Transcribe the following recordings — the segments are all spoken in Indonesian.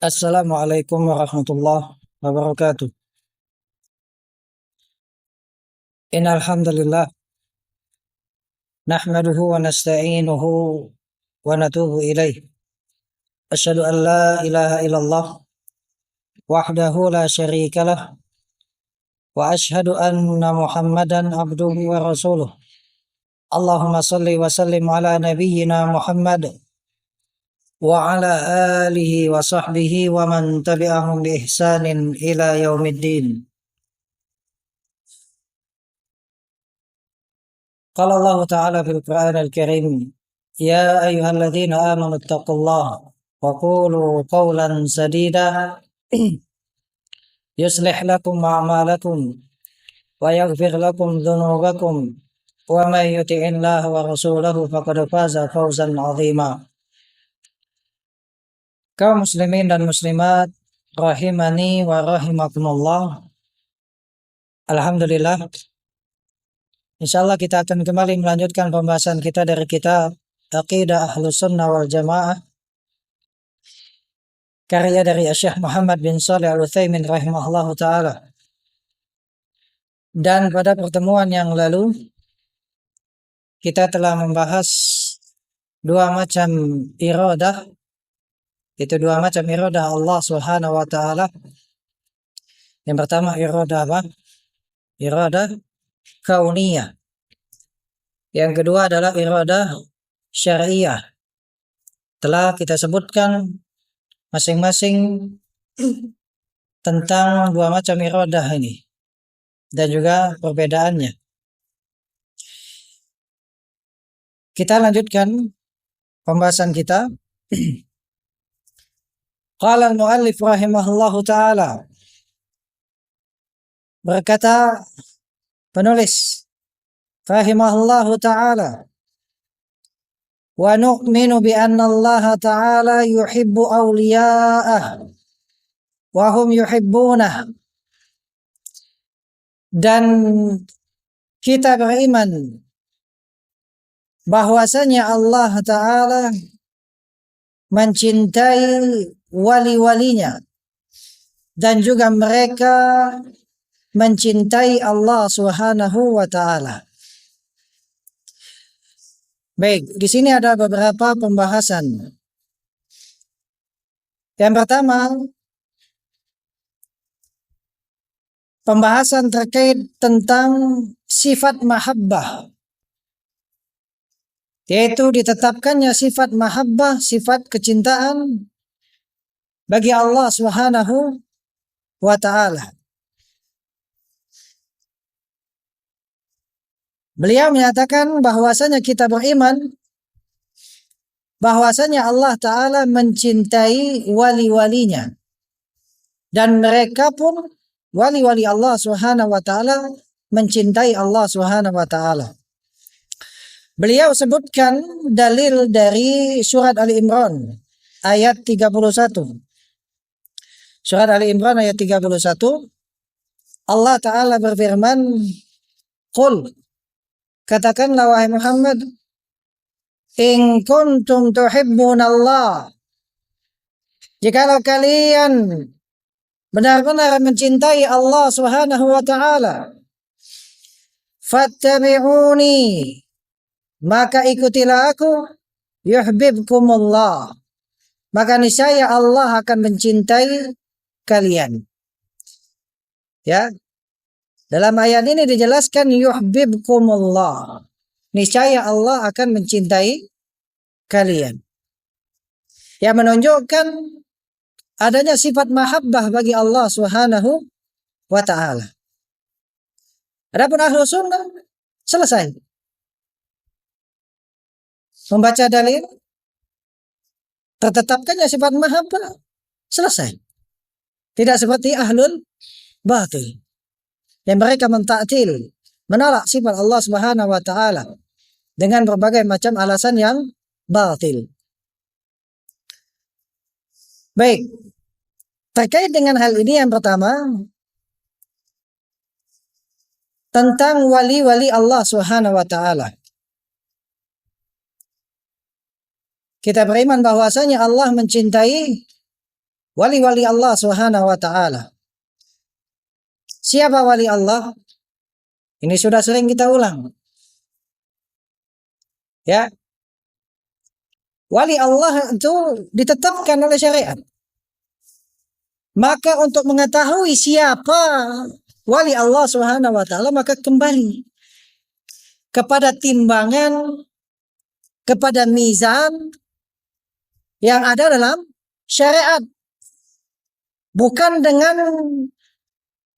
Assalamualaikum warahmatullahi wabarakatuh. Innal hamdalillah nahmaduhu wa nasta'inuhu wa natubu ilaih. Asyhadu an la ilaha illallah wahdahu la syarika lah wa asyhadu anna Muhammadan abduhu wa rasuluh. Allahumma salli wa sallim ala nabiyyina Muhammad wa ala alihi wa sahbihi wa man tabi'ahum bi ihsanin ila yaumiddin. Qala Allah Ta'ala fil Qur'an al-Karim, ya ayyuhalladzina amanu taqullaha wa qulu qawlan sadida yuslih lakum a'malakum wa yaghfir lakum dhunubakum wa may yuti'illaha wa rasulahu faqad faza fawzan 'azima. Kaum muslimin dan muslimat rahimani wa rahimakumullah. Alhamdulillah, insyaallah kita akan kembali melanjutkan pembahasan kita dari kitab Aqidah Ahlus Sunnah wal Jamaah karya dari Syekh Muhammad bin Shalih Al-Utsaimin rahimahullahu taala. Dan pada pertemuan yang lalu kita telah membahas dua macam iradah. Itu dua macam iradah Allah Subhanahu wa taala. Yang pertama iradah apa? Iradah kauniyah. Yang kedua adalah iradah syariah. Telah kita sebutkan masing-masing tentang dua macam iradah ini dan juga perbedaannya. Kita lanjutkan pembahasan kita. Qala al-muallif rahimahullahu ta'ala, berkata penulis rahimahullahu ta'ala, wa nu'minu bi anna Allah ta'ala yuhibbu awliya'ah wa hum yuhibbunah. Dan kita beriman bahwasanya Allah ta'ala mencintai wali-walinya dan juga mereka mencintai Allah Subhanahu wa taala. Baik, di sini ada beberapa pembahasan. Yang pertama, pembahasan terkait tentang sifat mahabbah, yaitu ditetapkannya sifat mahabbah, sifat kecintaan bagi Allah Subhanahu wa ta'ala. Beliau menyatakan bahwasanya kita beriman bahwasanya Allah Ta'ala mencintai wali-walinya, dan mereka pun wali-wali Allah Subhanahu wa ta'ala mencintai Allah Subhanahu wa ta'ala. Beliau sebutkan dalil dari surat Ali Imran ayat 31. Surat Ali Imran ayat 31, Allah Ta'ala berfirman, Qul, katakanlah wahai Muhammad, in kuntum tuhibbunallah, jikalau kalian benar-benar mencintai Allah Subhanahu wa ta'ala, fattabi'uni, maka ikutilah aku, yuhibbukumullah, maka niscaya Allah akan mencintai kalian. Ya, dalam ayat ini dijelaskan yuhibbukumullah, niscaya Allah akan mencintai kalian, yang menunjukkan adanya sifat mahabbah bagi Allah Subhanahu wa ta'ala. Adapun ahlu sunnah selesai membaca dalil, tertetapkannya sifat mahabbah, selesai. Tidak seperti ahlul batil yang mereka mentaktil, menolak sifat Allah Subhanahu wa ta'ala dengan berbagai macam alasan yang batil. Baik, terkait dengan hal ini yang pertama tentang wali-wali Allah Subhanahu wa ta'ala. kita beriman bahwasanya Allah mencintai wali-wali Allah Subhanahu wa taala. Siapa wali Allah? Ini sudah sering kita ulang. Ya. Wali Allah itu ditetapkan oleh syariat. Maka untuk mengetahui siapa wali Allah Subhanahu wa taala, maka kembali kepada timbangan, kepada mizan yang ada dalam syariat. Bukan dengan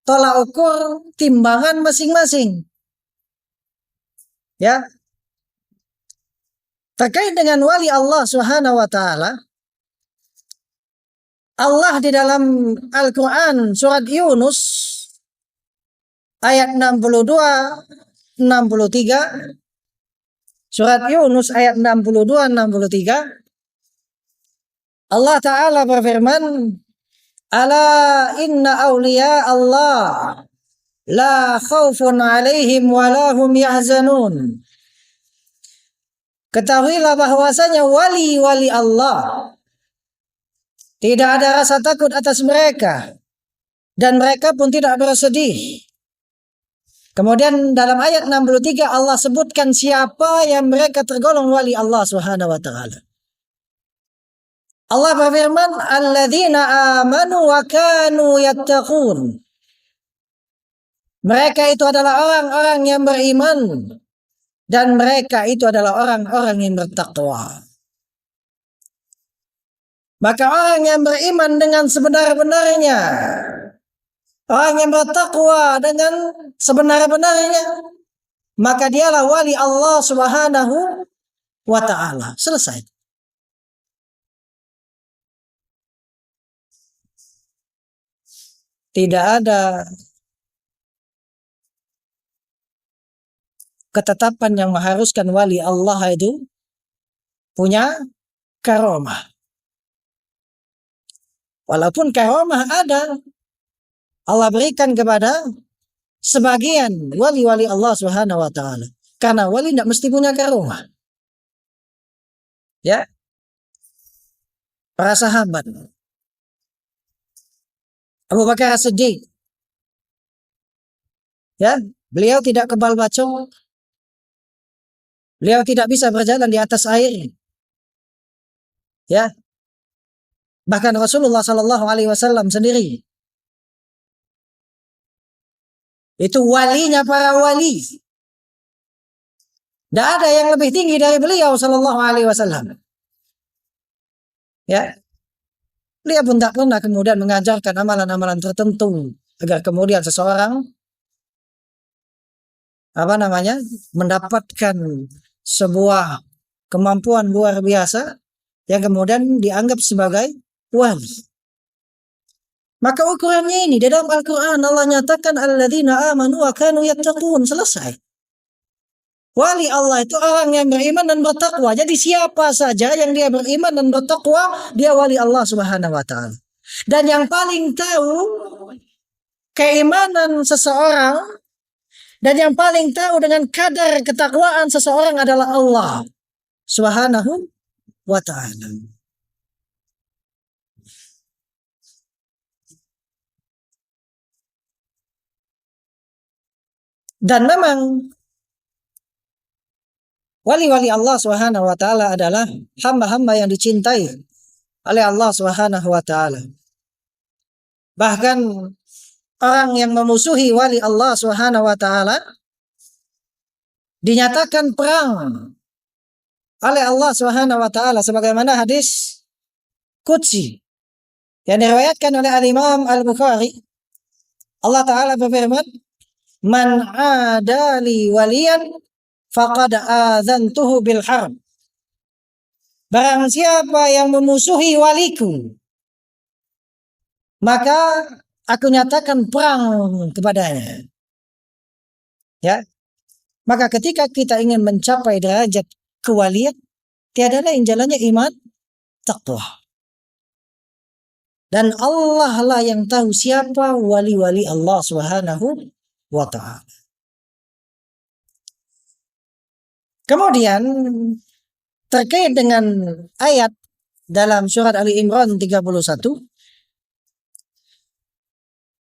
tolak ukur timbangan masing-masing. Ya. Terkait dengan wali Allah Subhanahu wa taala, Allah di dalam Al-Quran surat Yunus ayat 62-63, surat Yunus ayat 62-63, Allah Ta'ala berfirman, Ala inna awliya Allah la khawfun alaihim wa lahum yahzanun. Ketahuilah bahwasanya wali-wali Allah tidak ada rasa takut atas mereka dan mereka pun tidak bersedih. Kemudian dalam ayat 63 Allah sebutkan siapa yang mereka tergolong wali Allah Subhanahu wa taala. Allah berfirman, alladzina amanu wa kanu yattaqun. Mereka itu adalah orang-orang yang beriman dan mereka itu adalah orang-orang yang bertakwa. Maka orang yang beriman dengan sebenar-benarnya, orang yang bertakwa dengan sebenar-benarnya, maka dialah wali Allah Subhanahu wa ta'ala. Selesai. Tidak ada ketetapan yang mengharuskan wali Allah itu punya karomah. Walaupun karomah ada, Allah berikan kepada sebagian wali-wali Allah Subhanahu wa taala. Karena wali tidak mesti punya karomah. Ya. Para sahabat. Abu Bakar As-Siddiq. Ya, beliau tidak kebal bacok. Beliau tidak bisa berjalan di atas air. Ya. Bahkan Rasulullah Sallallahu Alaihi Wasallam sendiri itu walinya para wali. Tidak ada yang lebih tinggi dari beliau Sallallahu Alaihi Wasallam. Ya, beliau pun tak pernah kemudian mengajarkan amalan-amalan tertentu agar kemudian seseorang mendapatkan sebuah kemampuan luar biasa yang kemudian dianggap sebagai wali. Maka ukurannya ini di dalam Al-Quran Allah nyatakan alladzina amanu wa kanu yattaqun. Selesai. Wali Allah itu orang yang beriman dan bertakwa. Jadi siapa saja yang dia beriman dan bertakwa, dia wali Allah Subhanahu wa taala. Dan yang paling tahu keimanan seseorang dan yang paling tahu dengan kadar ketakwaan seseorang adalah Allah Subhanahu wa taala. Dan memang wali-wali Allah Subhanahu wa taala adalah hamba-hamba yang dicintai oleh Allah Subhanahu wa taala. Bahkan orang yang memusuhi wali Allah Subhanahu wa taala dinyatakan perang oleh Allah Subhanahu wa taala sebagaimana hadis qudsi yang diriwayatkan oleh Al-Imam Al-Bukhari. Allah taala berfirman, "Man adali waliyan faqad adzantuhu bil harb." Barang siapa yang memusuhi waliku, maka aku nyatakan perang kepadanya. Ya. Maka ketika kita ingin mencapai derajat kewalian, tiada lain jalannya iman, takwa. Dan Allah lah yang tahu siapa wali-wali Allah Subhanahu wa ta'ala. Kemudian terkait dengan ayat dalam surat Ali Imran 31,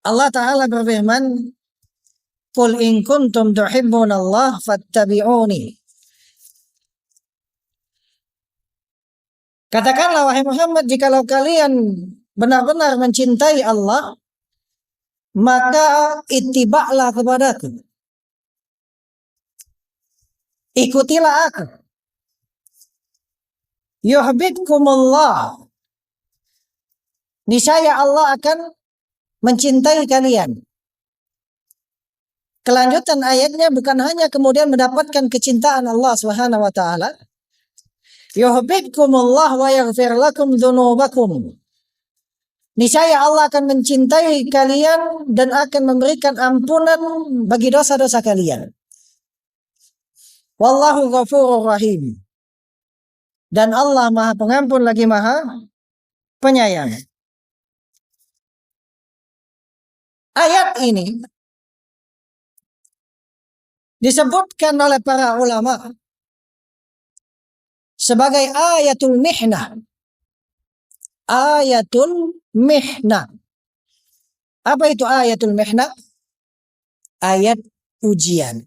Allah Ta'ala berfirman, "Qul in kuntum tuhibbunallah fattabi'uni." Katakanlah wahai Muhammad, jikalau kalian benar-benar mencintai Allah, maka ittiba'lah kepadaku. Ikutilah aku. Yuhibbukumullah. Niscaya Allah akan mencintai kalian. Kelanjutan ayatnya bukan hanya kemudian mendapatkan kecintaan Allah Subhanahu wa taala. Yuhibbukumullah wa yaghfir lakum dzunubakum. Niscaya Allah akan mencintai kalian dan akan memberikan ampunan bagi dosa-dosa kalian. Wallahu ghafurur rahim. Dan Allah Maha Pengampun lagi Maha Penyayang. Ayat ini disebutkan oleh para ulama sebagai ayatul mihnah. Ayatul mihnah. Apa itu ayatul mihnah? Ayat ujian.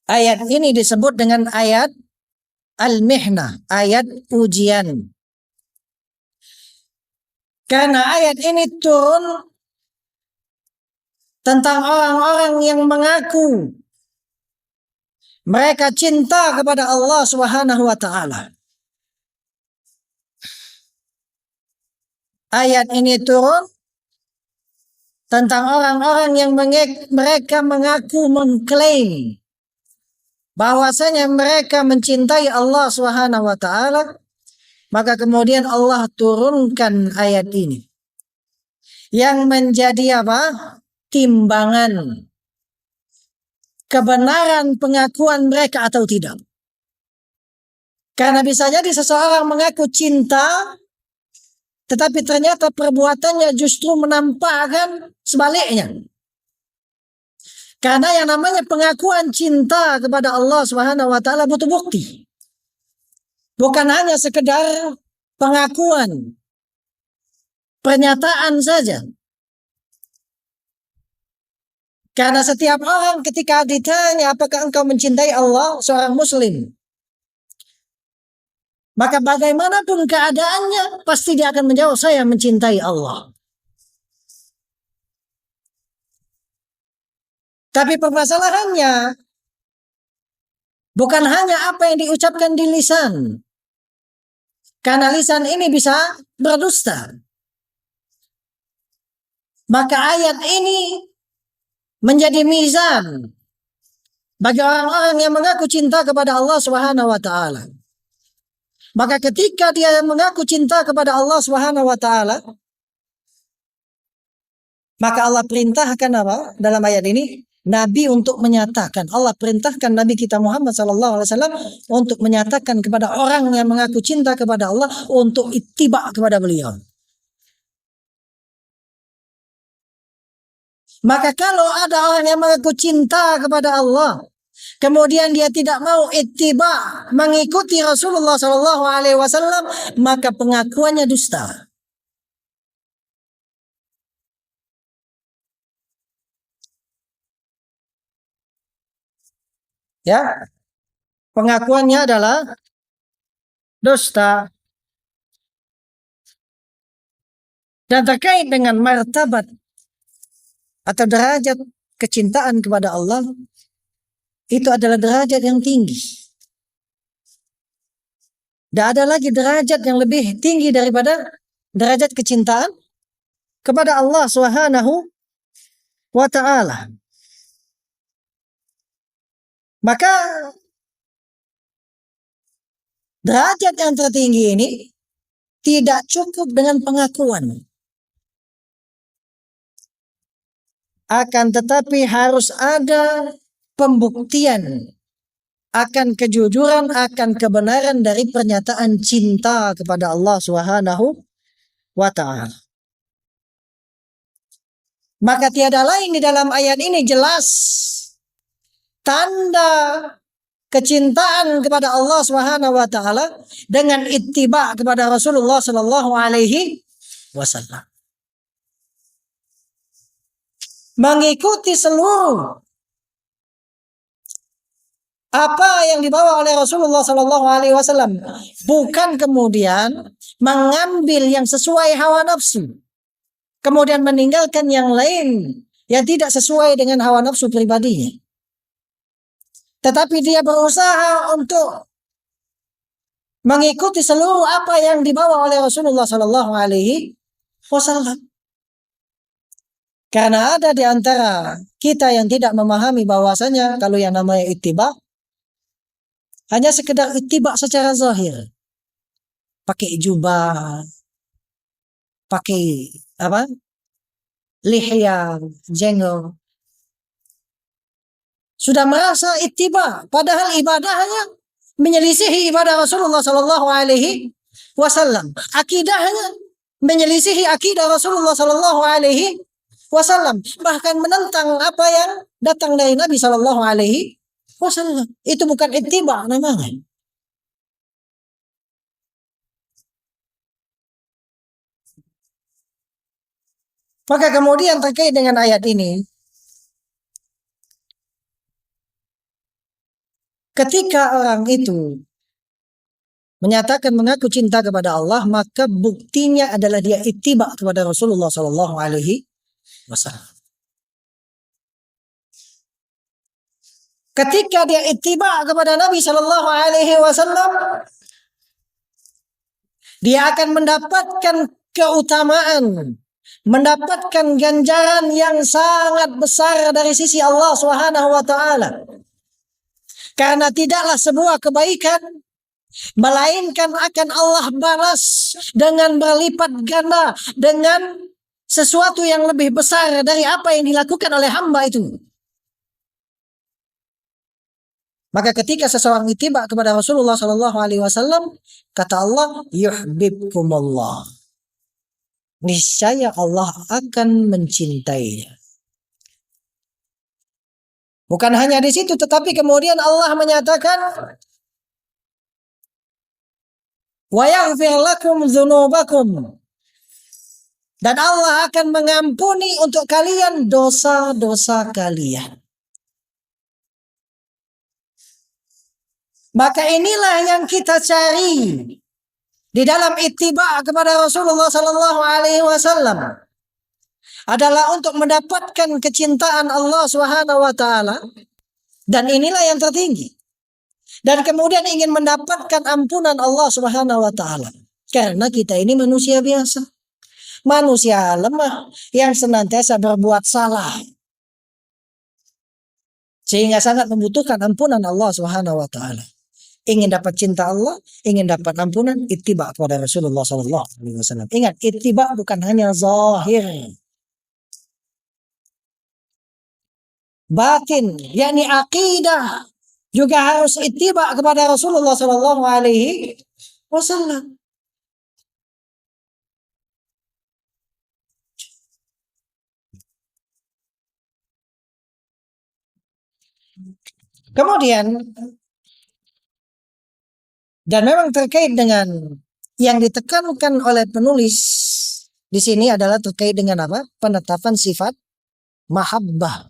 Ayat ini disebut dengan ayat al-mihnah, ayat ujian. Karena ayat ini turun tentang orang-orang yang mengaku mereka cinta kepada Allah Subhanahu wa taala. Ayat ini turun tentang orang-orang yang mereka mengaku mengklaim bahwasanya mereka mencintai Allah Subhanahu wa taala, maka kemudian Allah turunkan ayat ini yang menjadi apa? Timbangan kebenaran pengakuan mereka atau tidak. Karena bisa jadi seseorang mengaku cinta tetapi ternyata perbuatannya justru menampakkan sebaliknya. Karena yang namanya pengakuan cinta kepada Allah Subhanahu wa taala butuh bukti. Bukan hanya sekedar pengakuan, pernyataan saja. Karena setiap orang ketika ditanya apakah engkau mencintai Allah, seorang muslim, maka bagaimanapun keadaannya pasti dia akan menjawab, saya mencintai Allah. Tapi permasalahannya bukan hanya apa yang diucapkan di lisan. Karena lisan ini bisa berdusta. Maka ayat ini menjadi mizan bagi orang-orang yang mengaku cinta kepada Allah Subhanahu wa taala. Maka ketika dia mengaku cinta kepada Allah Subhanahu wa taala, maka Allah perintahkan apa dalam ayat ini? Nabi untuk menyatakan, Allah perintahkan Nabi kita Muhammad SAW untuk menyatakan kepada orang yang mengaku cinta kepada Allah untuk ittiba kepada beliau. Maka kalau ada orang yang mengaku cinta kepada Allah, kemudian dia tidak mau ittiba mengikuti Rasulullah SAW, maka pengakuannya dusta. Ya, pengakuannya adalah dusta. Dan terkait dengan martabat atau derajat kecintaan kepada Allah, itu adalah derajat yang tinggi. Tidak ada lagi derajat yang lebih tinggi daripada derajat kecintaan kepada Allah Subhanahu wa ta'ala. Maka derajat yang tertinggi ini tidak cukup dengan pengakuan. Akan tetapi harus ada pembuktian akan kejujuran, akan kebenaran dari pernyataan cinta kepada Allah Subhanahu wa ta'ala. Maka tiada lain di dalam ayat ini jelas tanda kecintaan kepada Allah Subhanahu wa taala dengan ittiba kepada Rasulullah sallallahu alaihi wasallam. Mengikuti seluruh apa yang dibawa oleh Rasulullah sallallahu alaihi wasallam, bukan kemudian mengambil yang sesuai hawa nafsu, kemudian meninggalkan yang lain yang tidak sesuai dengan hawa nafsu pribadinya. Tetapi dia berusaha untuk mengikuti seluruh apa yang dibawa oleh Rasulullah sallallahu alaihi wasallam. Karena ada di antara kita yang tidak memahami bahwasanya kalau yang namanya ittiba hanya sekedar ittiba secara zahir. Pakai jubah, pakai apa? Lihya, jenggot. Sudah merasa ittiba, padahal ibadahnya menyelisihi ibadah Rasulullah sallallahu alaihi wasallam. Akidahnya menyelisihi akidah Rasulullah sallallahu alaihi wasallam, bahkan menentang apa yang datang dari Nabi sallallahu alaihi wasallam. Itu bukan ittiba namanya. Maka kemudian terkait dengan ayat ini, ketika orang itu menyatakan mengaku cinta kepada Allah, maka buktinya adalah dia ittiba kepada Rasulullah sallallahu alaihi wasallam. Ketika dia ittiba kepada Nabi sallallahu alaihi wasallam, dia akan mendapatkan keutamaan, mendapatkan ganjaran yang sangat besar dari sisi Allah Subhanahu wa taala. Karena tidaklah sebuah kebaikan melainkan akan Allah balas dengan berlipat ganda, dengan sesuatu yang lebih besar dari apa yang dilakukan oleh hamba itu. Maka ketika seseorang ittiba kepada Rasulullah sallallahu alaihi wasallam, kata Allah, yuhibbukumullah. Niscaya Allah akan mencintainya. Bukan hanya di situ, tetapi kemudian Allah menyatakan, wa yaghfir lakum dzunubakum. Dan Allah akan mengampuni untuk kalian dosa-dosa kalian. Maka inilah yang kita cari di dalam ittiba kepada Rasulullah sallallahu alaihi wasallam, adalah untuk mendapatkan kecintaan Allah Subhanahu wa taala, dan inilah yang tertinggi. Dan kemudian ingin mendapatkan ampunan Allah Subhanahu wa taala. Karena kita ini manusia biasa. Manusia lemah yang senantiasa berbuat salah. Sehingga sangat membutuhkan ampunan Allah Subhanahu wa taala. Ingin dapat cinta Allah, ingin dapat ampunan, ittiba kepada Rasulullah sallallahu alaihi wasallam. Ingat, ittiba bukan hanya zahir. Batin, yakni akidah, juga harus ittiba kepada Rasulullah sallallahu alaihi wasallam. Kemudian, dan memang terkait dengan yang ditekankan oleh penulis di sini adalah terkait dengan apa? Penetapan sifat mahabbah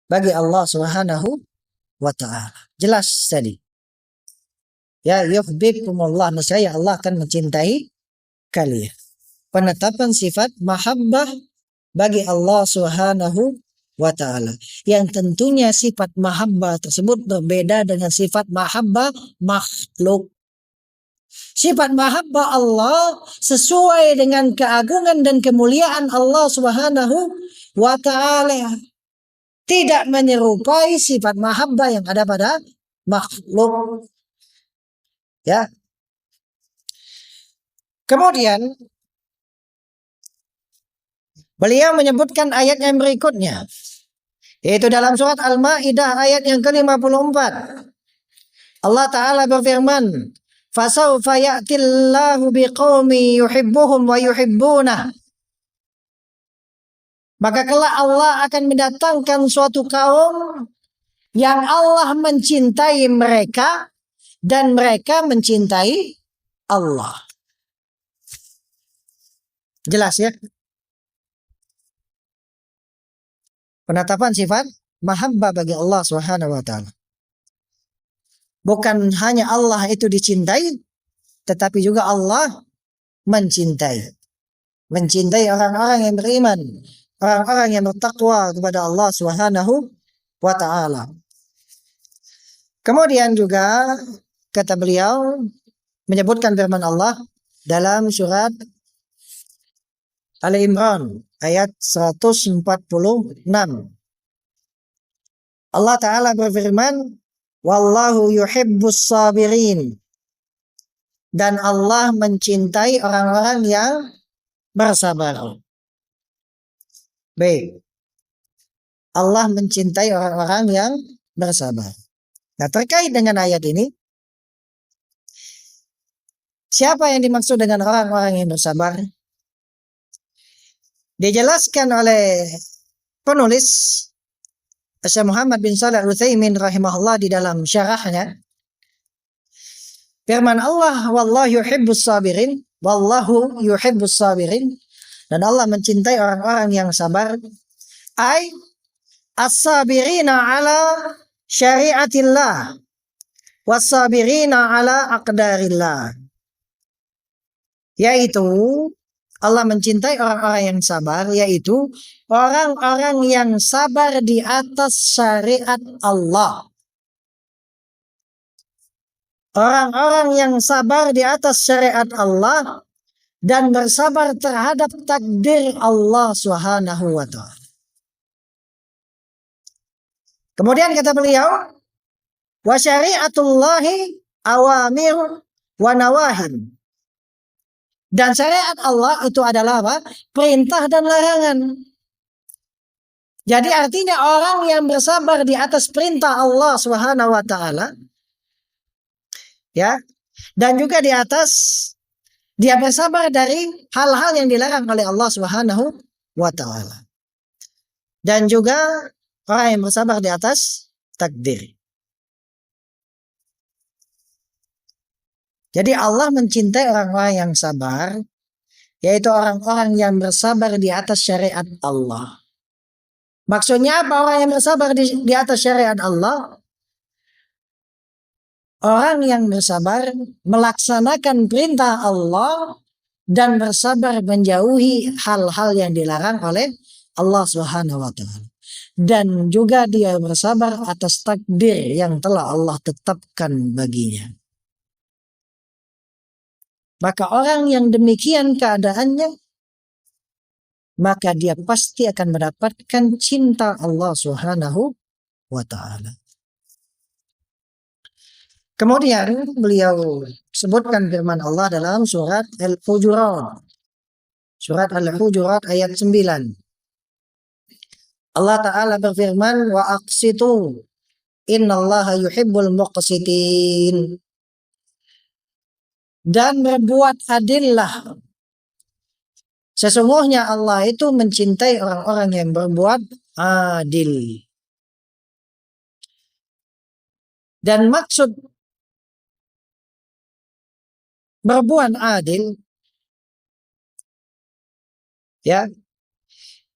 bagi Allah Subhanahu wa taala. Jelas tadi. Ya, yuhibbukumullah, niscaya Allah akan mencintai kalian. Penetapan sifat mahabbah bagi Allah Subhanahu wa taala. Yang tentunya sifat mahabbah tersebut berbeda dengan sifat mahabbah makhluk. Sifat mahabbah Allah sesuai dengan keagungan dan kemuliaan Allah Subhanahu wa taala. Tidak menyerupai sifat mahabbah yang ada pada makhluk. Ya. Kemudian beliau menyebutkan ayat yang berikutnya, yaitu dalam surat Al-Maidah ayat yang ke-54. Allah Ta'ala berfirman, fasawfa ya'tillahu biqaumi yuhibbuhum wa yuhibbunah. Maka kelak Allah akan mendatangkan suatu kaum yang Allah mencintai mereka dan mereka mencintai Allah. Jelas ya? Penetapan sifat mahabbah bagi Allah Subhanahu wa taala. Bukan hanya Allah itu dicintai, tetapi juga Allah mencintai. Mencintai orang-orang yang beriman, orang-orang yang bertakwa kepada Allah Subhanahu wa taala. Kemudian juga kata beliau menyebutkan firman Allah dalam surat Ali Imran ayat 146. Allah Ta'ala berfirman, wallahu yuhibbus sabirin. Dan Allah mencintai orang-orang yang bersabar. Baik. Allah mencintai orang-orang yang bersabar. Nah, terkait dengan ayat ini, siapa yang dimaksud dengan orang-orang yang bersabar? Dijelaskan oleh penulis Syekh Muhammad bin Shalih Al-Utsaimin rahimahullah di dalam syarahnya. Firman Allah, wallahu yuhibbus sabirin, wallahu yuhibbus sabirin, dan Allah mencintai orang-orang yang sabar. Ai as-sabirina ala syariatillah was-sabirina ala aqdarillah. Yaitu Allah mencintai orang-orang yang sabar, yaitu orang-orang yang sabar di atas syariat Allah. Orang-orang yang sabar di atas syariat Allah dan bersabar terhadap takdir Allah Subhanahu wa taala. Kemudian kata beliau, wa syariatullahi awamir wa nawahin. Dan syariat Allah itu adalah apa? Perintah dan larangan. Jadi artinya orang yang bersabar di atas perintah Allah Subhanahu wa taala, ya, dan juga di atas dia bersabar dari hal-hal yang dilarang oleh Allah Subhanahu wa taala. Dan juga orang yang bersabar di atas takdir. Jadi Allah mencintai orang-orang yang sabar, yaitu orang-orang yang bersabar di atas syariat Allah. Maksudnya apa orang yang bersabar di atas syariat Allah? Orang yang bersabar melaksanakan perintah Allah dan bersabar menjauhi hal-hal yang dilarang oleh Allah Subhanahu wa taala. Dan juga dia bersabar atas takdir yang telah Allah tetapkan baginya. Maka orang yang demikian keadaannya, maka dia pasti akan mendapatkan cinta Allah Subhanahu wa taala. Kemudian beliau sebutkan firman Allah dalam surat Al-Hujurat. Surat Al-Hujurat ayat 9. Allah Ta'ala berfirman, wa aqsitu innallaha yuhibbul muqsitin. Dan berbuat adillah. Sesungguhnya Allah itu mencintai orang-orang yang berbuat adil. Dan maksud berbuat adil, ya,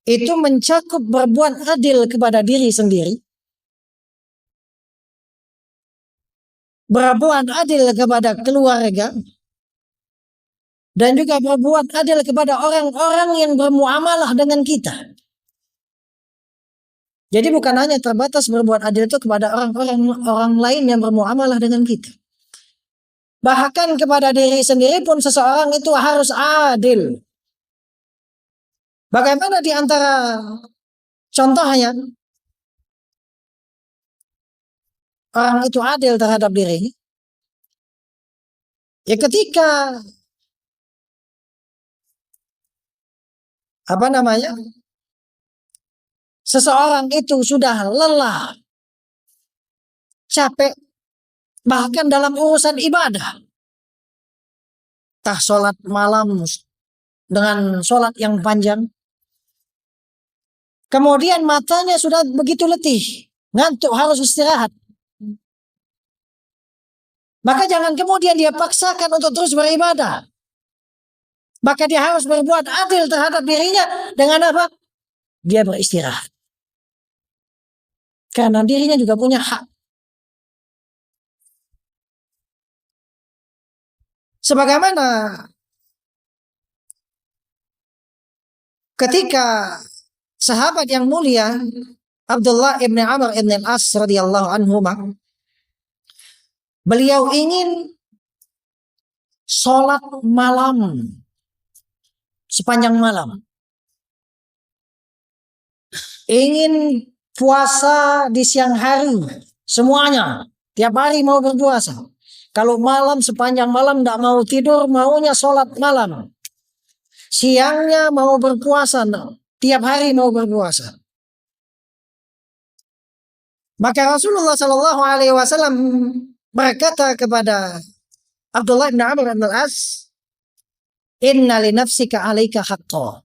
itu mencakup berbuat adil kepada diri sendiri, berbuat adil kepada keluarga, dan juga berbuat adil kepada orang-orang yang bermuamalah dengan kita. Jadi bukan hanya terbatas berbuat adil itu kepada orang lain yang bermuamalah dengan kita. Bahkan kepada diri sendiri pun seseorang itu harus adil. Bagaimana di antara contohnya orang itu adil terhadap diri? Ya ketika seseorang itu sudah lelah, capek, bahkan dalam urusan ibadah, sholat malam dengan sholat yang panjang, kemudian matanya sudah begitu letih, ngantuk harus istirahat. Maka jangan kemudian dia paksakan untuk terus beribadah. Maka dia harus berbuat adil terhadap dirinya dengan apa? Dia beristirahat. Karena dirinya juga punya hak. Sebagaimana ketika sahabat yang mulia Abdullah ibn Amr ibn al-As radhiyallahu anhu, beliau ingin sholat malam sepanjang malam, ingin puasa di siang hari semuanya, tiap hari mau berpuasa. Kalau malam sepanjang malam tidak mau tidur, maunya sholat malam. Siangnya mau berpuasa, tiap hari mau berpuasa. Maka Rasulullah Shallallahu Alaihi Wasallam berkata kepada Abdullah bin Amr bin al-As, Inna li nafsika alaika haqqo.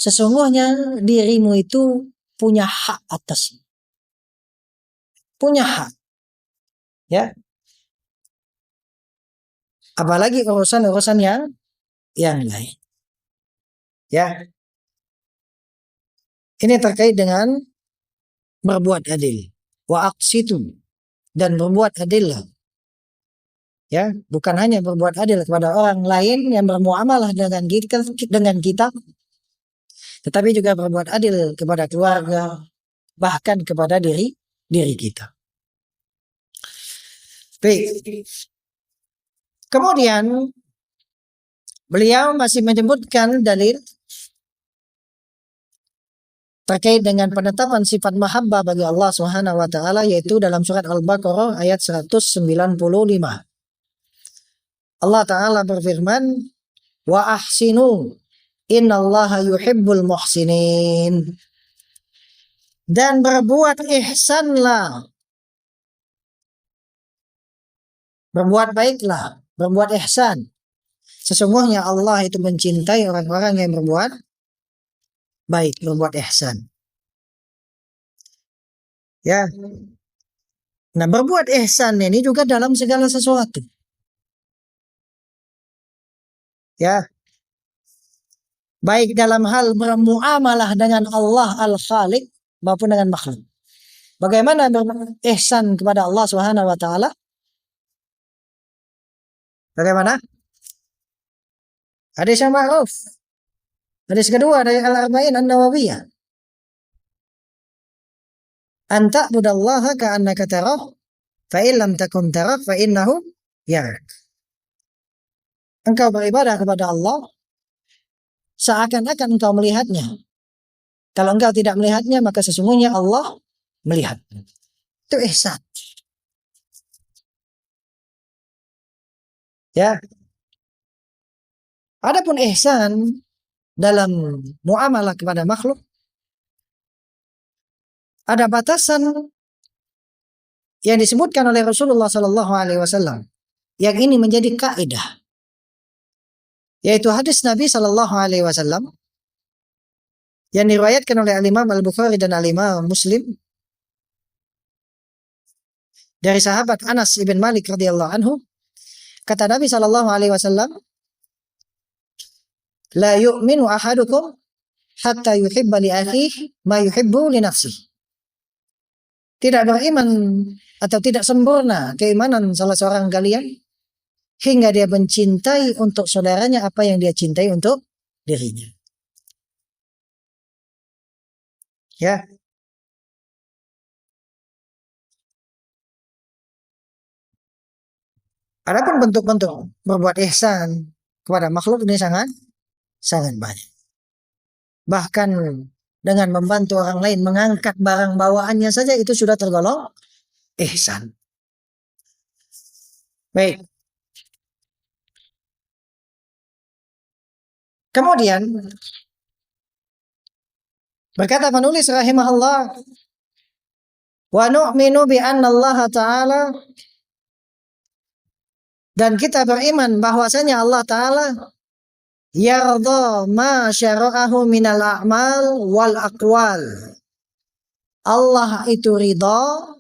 Sesungguhnya dirimu itu punya hak atasmu. Punya hak. Ya. Apalagi urusan-urusan yang lain. Ya. Ini terkait dengan berbuat adil. Wa aqsitu, dan berbuat adil. Ya, bukan hanya berbuat adil kepada orang lain yang bermuamalah dengan kita, tetapi juga berbuat adil kepada keluarga, bahkan kepada diri kita. Baik. Kemudian beliau masih menyebutkan dalil terkait dengan penetapan sifat mahabbah bagi Allah Subhanahu wa taala, yaitu dalam surat Al-Baqarah ayat 195. Allah taala berfirman, wa ahsinu innallaha yuhibbul muhsinin. Dan berbuat ihsanlah. Berbuat baiklah, berbuat ihsan. Sesungguhnya Allah itu mencintai orang-orang yang berbuat baik, berbuat ihsan. Ya. Nah, berbuat ihsan ini juga dalam segala sesuatu. Ya. Baik dalam hal bermuamalah dengan Allah Al-Khaliq maupun dengan makhluk. Bagaimana berihsan kepada Allah Subhanahu wa taala? Bagaimana? Hadis yang ma'ruf. Hadis kedua dari Al-Arba'in An-Nawawiyah. Anta budallaha ka'annaka tarah, fa in lam takun tarah fa innahu yarak. Engkau beribadah kepada Allah seakan-akan engkau melihatnya. Kalau engkau tidak melihatnya, maka sesungguhnya Allah melihat. Itu ihsan. Ya. Adapun ihsan dalam muamalah kepada makhluk, ada batasan yang disebutkan oleh Rasulullah Sallallahu Alaihi Wasallam, yang ini menjadi kaidah, yaitu hadis Nabi Sallallahu Alaihi Wasallam yang diriwayatkan oleh Al-Imam Al-Bukhari dan Al-Imam Muslim dari sahabat Anas ibn Malik radhiyallahu anhu. Kata Nabi Sallallahu Alaihi Wasallam, la yu'minu ahadukum hatta yuhibba li akhihi ma yuhibbu li nafsihi. Tidak beriman atau tidak sempurna keimanan salah seorang kalian hingga dia mencintai untuk saudaranya apa yang dia cintai untuk dirinya. Ya. Adapun bentuk-bentuk berbuat ihsan kepada makhluk ini sangat banyak. Bahkan dengan membantu orang lain mengangkat barang bawaannya saja itu sudah tergolong ihsan. Baik. Kemudian berkata penulis rahimahullah, wa nu'minu bi anna Allah Ta'ala, dan kita beriman bahwasanya Allah Ta'ala yardha ma syara'ahu minal a'mal wal aqwal, Allah itu ridha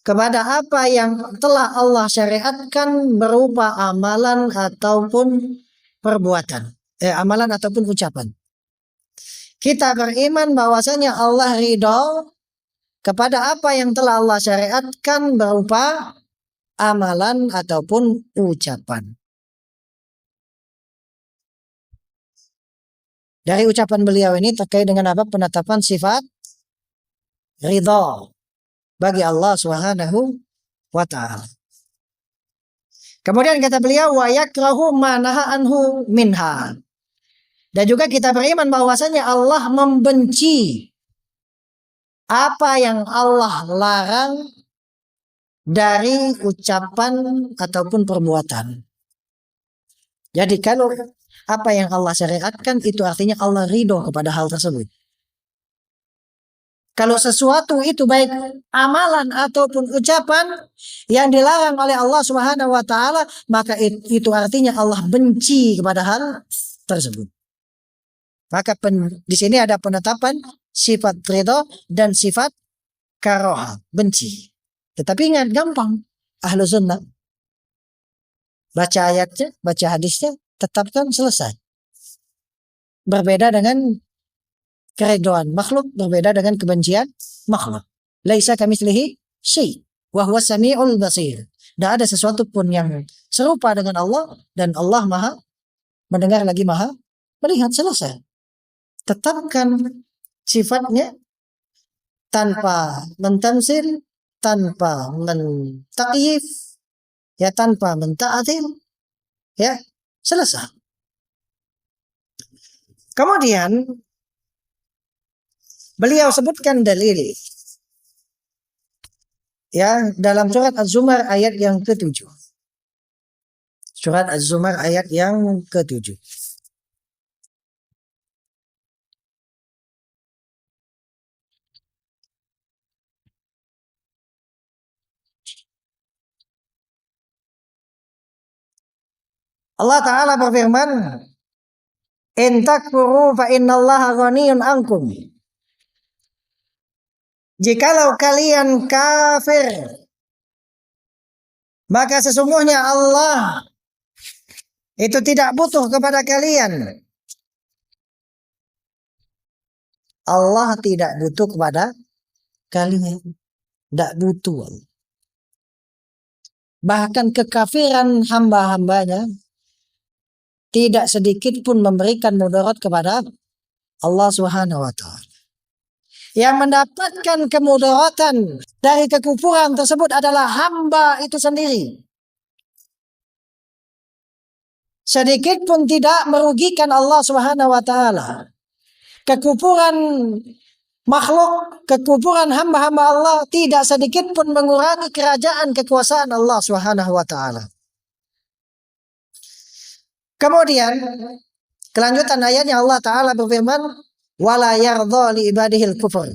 kepada apa yang telah Allah syariatkan berupa amalan ataupun perbuatan, amalan ataupun ucapan. Kita beriman bahwasanya Allah ridha kepada apa yang telah Allah syariatkan berupa amalan ataupun ucapan. Dari ucapan beliau ini terkait dengan apa? Penetapan sifat ridha bagi Allah Subhanahu wa ta'ala. Kemudian kata beliau wa yakrahu ma naha anhu minha. Dan juga kita beriman bahwasanya Allah membenci apa yang Allah larang dari ucapan ataupun perbuatan. Jadi kalau apa yang Allah syariatkan itu artinya Allah ridho kepada hal tersebut. Kalau sesuatu itu baik amalan ataupun ucapan yang dilarang oleh Allah Subhanahu wa taala, maka itu artinya Allah benci kepada hal tersebut. Maka di sini ada penetapan sifat ridha dan sifat karaha, benci. Tetapi ingat, gampang. Ahlu sunnah baca ayatnya, baca hadisnya, tetapkan, selesai. Berbeda dengan keridhaan makhluk, berbeda dengan kebencian makhluk. Laisa kamitslihi syai' wa huwas samiul basir. Tidak ada sesuatu pun yang serupa dengan Allah, dan Allah Maha mendengar lagi Maha melihat, selesai. Tetapkan sifatnya tanpa mentamsil, tanpa mentakyif, ya, tanpa menta'atil, ya, selesai. Kemudian beliau sebutkan dalil, ya, dalam surat Az-Zumar ayat yang ke-7. Surat Az-Zumar ayat yang ke-7. Allah Ta'ala berfirman, in takfuru fa innallaha ghaniyun ankum. Jikalau kalian kafir, maka sesungguhnya Allah itu tidak butuh kepada kalian. Allah tidak butuh kepada kalian. Tidak butuh. Bahkan kekafiran hamba-hambanya tidak sedikit pun memberikan mudarat kepada Allah Subhanahu wa ta'ala. Yang mendapatkan kemudaratan dari kekufuran tersebut adalah hamba itu sendiri. Sedikit pun tidak merugikan Allah Subhanahu wa ta'ala. Kekufuran makhluk, kekufuran hamba-hamba Allah tidak sedikit pun mengurangi kerajaan kekuasaan Allah Subhanahu wa ta'ala. Kemudian kelanjutan ayatnya Allah Ta'ala berfirman, wala yardha li ibadihil kufur.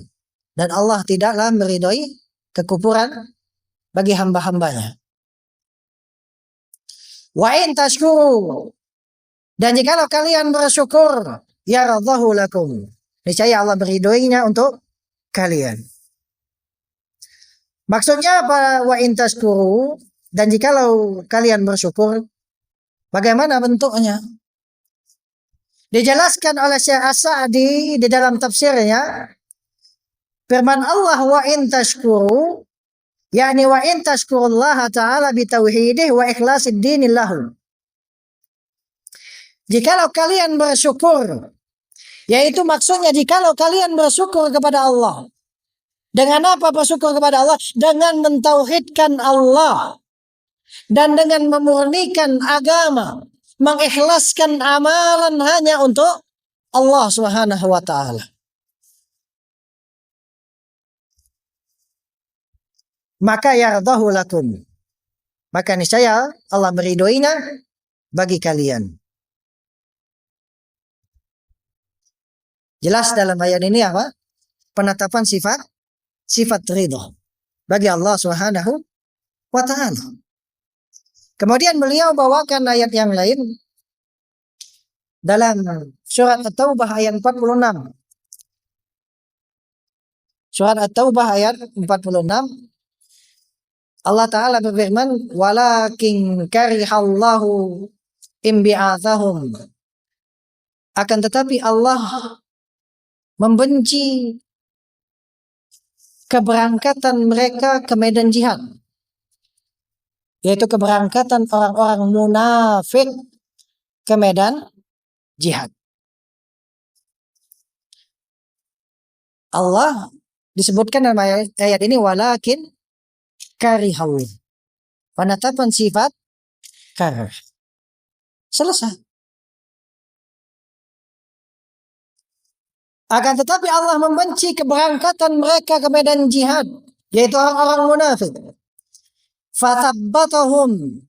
Dan Allah tidaklah meridhoi kekufuran bagi hamba-hambanya. Wa in tashkuru, dan jikalau kalian bersyukur, yardhahu lakum, niscaya Allah meridhoinya untuk kalian. Maksudnya apa? Wa in tashkuru, dan jikalau kalian bersyukur, bagaimana bentuknya? Dijelaskan oleh Syekh As-Sa'di di dalam tafsirnya, firman Allah wa in tashkuru, yakni wa in tashkurullaha ta'ala bitauhidih wa ikhlasid dinillahu. Jikalau kalian bersyukur, yaitu maksudnya jikalau kalian bersyukur kepada Allah. Dengan apa bersyukur kepada Allah? Dengan mentauhidkan Allah dan dengan memurnikan agama, mengikhlaskan amalan hanya untuk Allah Subhanahu wa ta'ala. Maka yardahu lakum, maka niscaya Allah meridhoinya bagi kalian. Jelas dalam ayat ini apa? Penetapan sifat ridha bagi Allah Subhanahu wa ta'ala. Kemudian beliau bawakan ayat yang lain dalam surat At-Taubah ayat 46. Surat At-Taubah ayat 46. Allah Ta'ala berfirman, walakin karihallahu imbi'athahum. Akan tetapi Allah membenci keberangkatan mereka ke medan jihad, yaitu keberangkatan orang-orang munafik ke medan jihad. Allah disebutkan dalam ayat ini walakin karihahu, penetapan sifat karih. Selesai. Akan tetapi Allah membenci keberangkatan mereka ke medan jihad, yaitu orang-orang munafik. Fathabbatahum.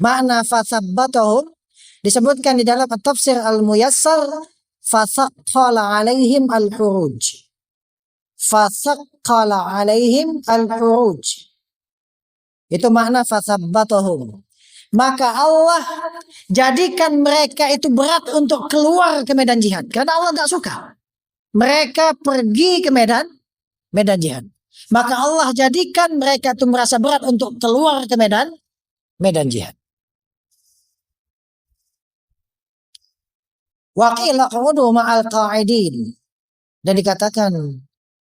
Makna fathabbatahum disebutkan di dalam tafsir Al-Muyassar, fasaqqala alaihim al-huruj. Fasaqqala alaihim al-huruj. Itu makna fathabbatahum. Maka Allah jadikan mereka itu berat untuk keluar ke medan jihad, karena Allah tidak suka mereka pergi ke medan jihad. Maka Allah jadikan mereka itu merasa berat untuk keluar ke medan jihad. Wa qila qudu ma'al qa'idin. Dan dikatakan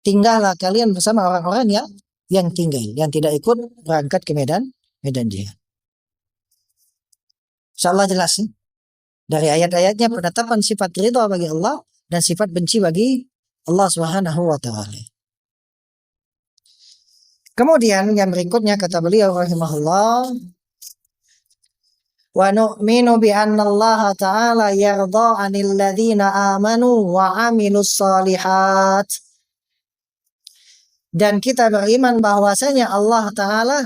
tinggallah kalian bersama orang-orang yang tinggal, yang tidak ikut berangkat ke medan jihad. Insyaallah jelas dari ayat-ayatnya penetapan sifat ridha bagi Allah dan sifat benci bagi Allah Subhanahu wa taala. Kemudian yang berikutnya kata beliau rahimahullah, wa nu'minu bi anna Allah ta'ala yarda 'anil ladzina amanu wa 'amilus shalihat. Dan kita beriman bahwasanya Allah taala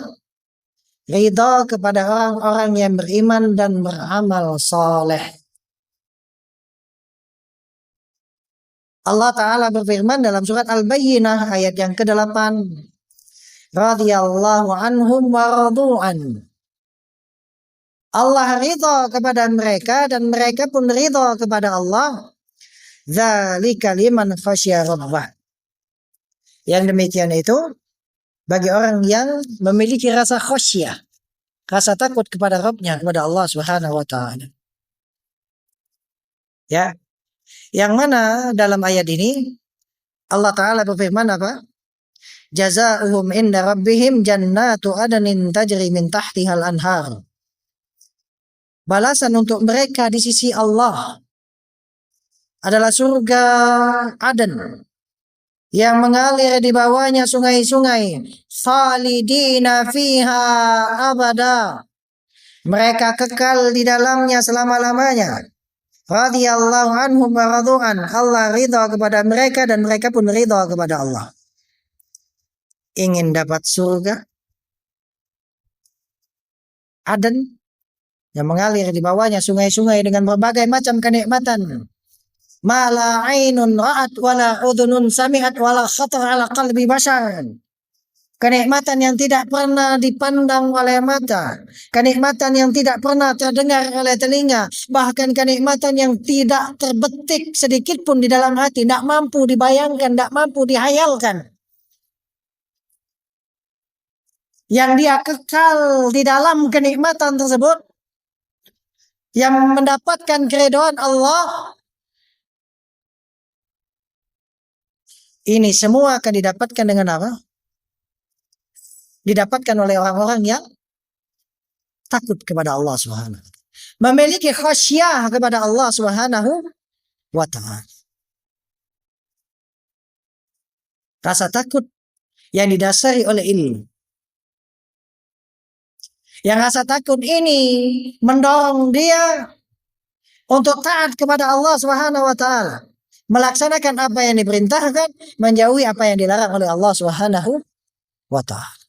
ridha kepada orang-orang yang beriman dan beramal saleh. Allah Ta'ala berfirman dalam surat Al-Bayyinah ayat yang ke-8. Radhiyallahu anhum wa radu'an. Allah ridha kepada mereka dan mereka pun ridha kepada Allah. Dzalika liman khasya rabbah. Yang demikian itu bagi orang yang memiliki rasa khasyah, rasa takut kepada Rabbnya, kepada Allah Subhanahu wa taala. Ya. Yang mana dalam ayat ini Allah Ta'ala berfirman apa? Jazaa'uhum inda rabbihim jannatu adnin tajri min tahtihal anhar. Balasan untuk mereka di sisi Allah adalah surga Aden yang mengalir di bawahnya sungai-sungai. Khalidina fiha abada. Mereka kekal di dalamnya selama-lamanya. Radhiyallahu anhum wa radu'an. Allah ridha kepada mereka dan mereka pun ridha kepada Allah. Ingin dapat surga Aden yang mengalir di bawahnya sungai-sungai dengan berbagai macam kenikmatan. Ma la ainun ra'at wa la udhunun sami'at wa la khatar ala qalbi bashar. Kenikmatan yang tidak pernah dipandang oleh mata, kenikmatan yang tidak pernah terdengar oleh telinga, bahkan kenikmatan yang tidak terbetik sedikit pun di dalam hati, tidak mampu dibayangkan, tidak mampu dihayalkan. Yang dia kekal di dalam kenikmatan tersebut, yang mendapatkan keridhaan Allah, ini semua akan didapatkan dengan apa? Didapatkan oleh orang-orang yang takut kepada Allah Subhanahu wa ta'ala, memiliki khasyah kepada Allah Subhanahu wa ta'ala. Rasa takut yang didasari oleh ilmu. Yang rasa takut ini mendorong dia untuk taat kepada Allah Subhanahu wa ta'ala, melaksanakan apa yang diperintahkan, menjauhi apa yang dilarang oleh Allah Subhanahu wa ta'ala.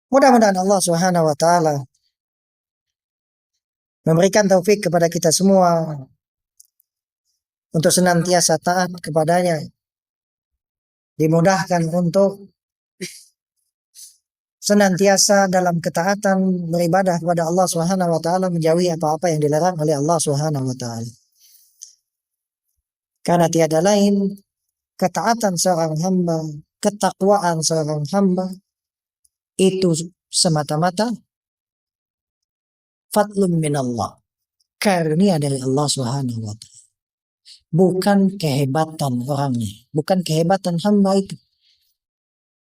Mudah-mudahan Allah Subhanahu wa ta'ala memberikan taufik kepada kita semua untuk senantiasa taat kepadanya, dimudahkan untuk senantiasa dalam ketaatan beribadah kepada Allah Subhanahu wa taala, menjauhi apa-apa yang dilarang oleh Allah Subhanahu wa taala. Karena tiada lain ketaatan seorang hamba, ketakwaan seorang hamba itu semata-mata fadlun minallah, karunia dari Allah Subhanahu wa taala. Bukan kehebatan orangnya, bukan kehebatan hamba itu.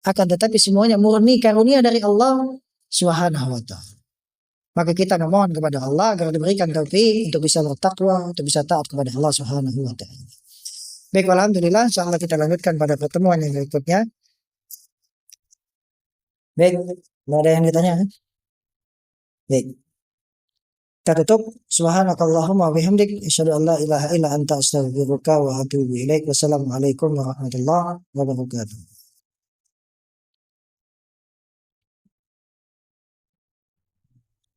Akan tetapi semuanya murni karunia dari Allah Subhanahu wa taala. Maka kita memohon kepada Allah agar diberikan taufik untuk bisa bertakwa, untuk bisa taat kepada Allah Subhanahu wa taala. Baik, alhamdulillah, insyaallah kita lanjutkan pada pertemuan yang berikutnya. Baik, ada yang ditanya? Baik. Kita tutup. Subhanakallahumma wa bihamdik asyhadu an la ilaha illa anta astaghfiruka wa atubu ilaik. Wassalamualaikum warahmatullahi wabarakatuh.